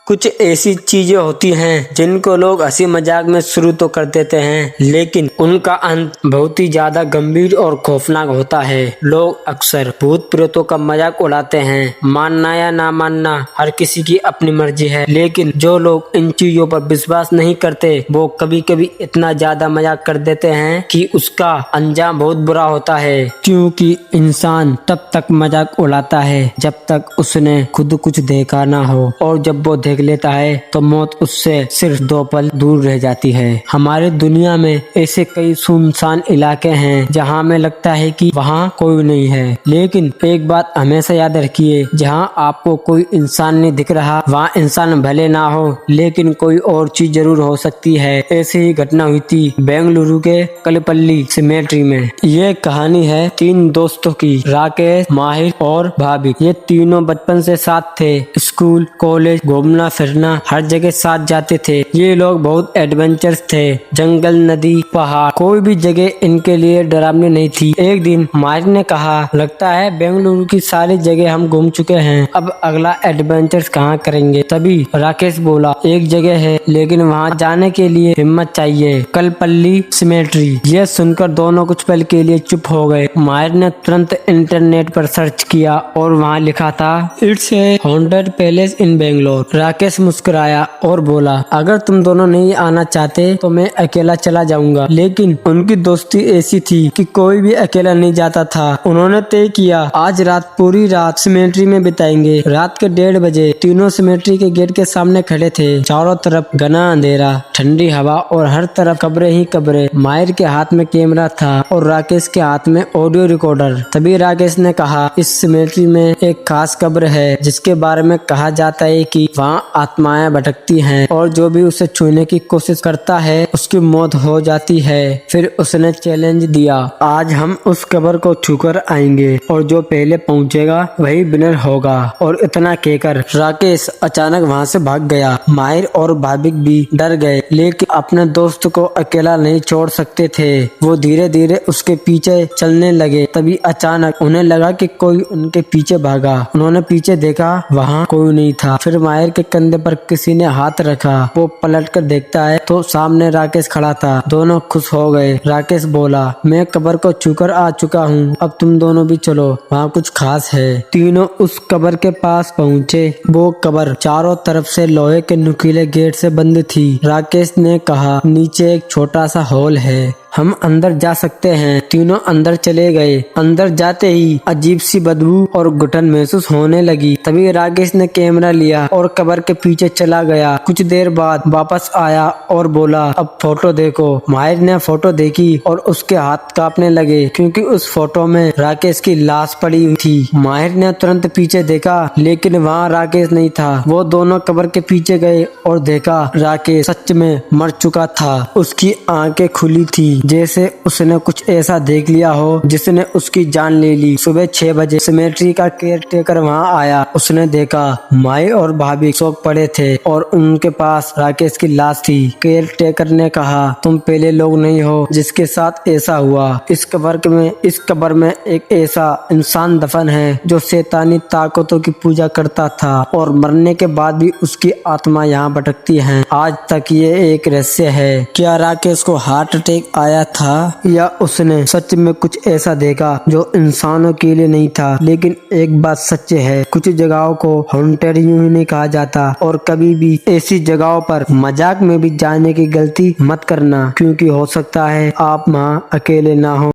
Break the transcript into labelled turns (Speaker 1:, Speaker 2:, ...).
Speaker 1: कुछ ऐसी चीजें होती हैं जिनको लोग हंसी मजाक में शुरू तो कर देते हैं, लेकिन उनका अंत बहुत ही ज्यादा गंभीर और खौफनाक होता है। लोग अक्सर भूत प्रेतों का मजाक उड़ाते हैं। मानना या ना मानना हर किसी की अपनी मर्जी है, लेकिन जो लोग इन चीजों पर विश्वास नहीं करते वो कभी कभी इतना ज्यादा मजाक कर देते हैं कि उसका अंजाम बहुत बुरा होता है। क्योंकि इंसान तब तक मजाक उड़ाता है जब तक उसने खुद कुछ देखा ना हो, और जब वो देख लेता है तो मौत उससे सिर्फ 2 पल दूर रह जाती है। हमारे दुनिया में ऐसे कई सुनसान इलाके हैं जहाँ हमें लगता है कि वहाँ कोई नहीं है, लेकिन एक बात हमेशा याद रखिए, जहाँ आपको कोई इंसान नहीं दिख रहा वहाँ इंसान भले ना हो, लेकिन कोई और चीज जरूर हो सकती है। ऐसी ही घटना हुई थी बेंगलुरु के कलपल्ली सिमेट्री में। ये कहानी है 3 दोस्तों की, राकेश, माहिर और भाभी। ये तीनों बचपन से साथ थे। स्कूल, कॉलेज, घूमना फिरना हर जगह साथ जाते थे। ये लोग बहुत एडवेंचरस थे। जंगल, नदी, पहाड़, कोई भी जगह इनके लिए डरावनी नहीं थी। एक दिन माहिर ने कहा, लगता है बेंगलुरु की सारी जगह हम घूम चुके हैं, अब अगला एडवेंचर कहाँ करेंगे। तभी राकेश बोला, एक जगह है लेकिन वहाँ जाने के लिए हिम्मत चाहिए, कलपल्ली सिमेट्री। ये सुनकर दोनों कुछ पल के लिए चुप हो गए। माहिर ने तुरंत इंटरनेट पर सर्च किया और वहाँ लिखा था, इट्स ए हॉन्टेड पैलेस इन बेंगलोर। राकेश मुस्कुराया और बोला, अगर तुम दोनों नहीं आना चाहते तो मैं अकेला चला जाऊंगा। लेकिन उनकी दोस्ती ऐसी थी कि कोई भी अकेला नहीं जाता था। उन्होंने तय किया, आज रात पूरी रात सिमेट्री में बिताएंगे। रात के 1:30 बजे तीनों सिमेट्री के गेट के सामने खड़े थे। चारों तरफ घना अंधेरा, ठंडी हवा और हर तरफ कब्रें ही कब्रें। माहिर के हाथ में कैमरा था और राकेश के हाथ में ऑडियो रिकॉर्डर। तभी राकेश ने कहा, इस सिमेट्री में एक खास कब्र है जिसके बारे में कहा जाता है कि वहाँ आत्माएं भटकती हैं और जो भी उसे छूने की कोशिश करता है उसकी मौत हो जाती है। फिर उसने चैलेंज दिया, आज हम उस कब्र को छूकर आएंगे और जो पहले पहुंचेगा वही विनर होगा। और इतना कहकर राकेश अचानक वहाँ से भाग गया। माहिर और भाभी भी डर गए, लेकिन अपने दोस्त को अकेला नहीं छोड़ सकते थे। वो धीरे धीरे उसके पीछे चलने लगे। तभी अचानक उन्हें लगा कि कोई उनके पीछे भागा। उन्होंने पीछे देखा, वहाँ कोई नहीं था। फिर माहिर के कंधे पर किसी ने हाथ रखा। वो पलट कर देखता है तो सामने राकेश खड़ा था। दोनों खुश हो गए। राकेश बोला, मैं कब्र को छूकर आ चुका हूँ, अब तुम दोनों भी चलो, वहाँ कुछ खास है। तीनों उस कब्र के पास पहुँचे। वो कब्र चारों तरफ से लोहे के नुकीले गेट से बंद थी। राकेश ने कहा, नीचे एक छोटा सा हॉल है, हम अंदर जा सकते हैं। तीनों अंदर चले गए। अंदर जाते ही अजीब सी बदबू और घुटन महसूस होने लगी। तभी राकेश ने कैमरा लिया और कब्र के पीछे चला गया। कुछ देर बाद वापस आया और बोला, अब फोटो देखो। माहिर ने फोटो देखी और उसके हाथ कांपने लगे, क्योंकि उस फोटो में राकेश की लाश पड़ी हुई थी। माहिर ने तुरंत पीछे देखा, लेकिन वहाँ राकेश नहीं था। वो दोनों कब्र के पीछे गए और देखा, राकेश सच में मर चुका था। उसकी आंखें खुली थी, जैसे उसने कुछ ऐसा देख लिया हो जिसने उसकी जान ले ली। सुबह 6 बजे सिमेट्री का केयर टेकर वहाँ आया। उसने देखा माई और भाभी सोच पड़े थे और उनके पास राकेश की लाश थी। केयर टेकर ने कहा, तुम पहले लोग नहीं हो जिसके साथ ऐसा हुआ। इस कब्र में एक ऐसा इंसान दफन है जो शैतानी ताकतों की पूजा करता था और मरने के बाद भी उसकी आत्मा यहाँ भटकती है। आज तक ये एक रहस्य है, क्या राकेश को हार्ट अटैक आया था या उसने सच में कुछ ऐसा देखा जो इंसानों के लिए नहीं था। लेकिन एक बात सच है, कुछ जगहों को हॉन्टेड यूं ही नहीं कहा जाता, और कभी भी ऐसी जगहों पर मजाक में भी जाने की गलती मत करना, क्योंकि हो सकता है आप वहाँ अकेले ना हो।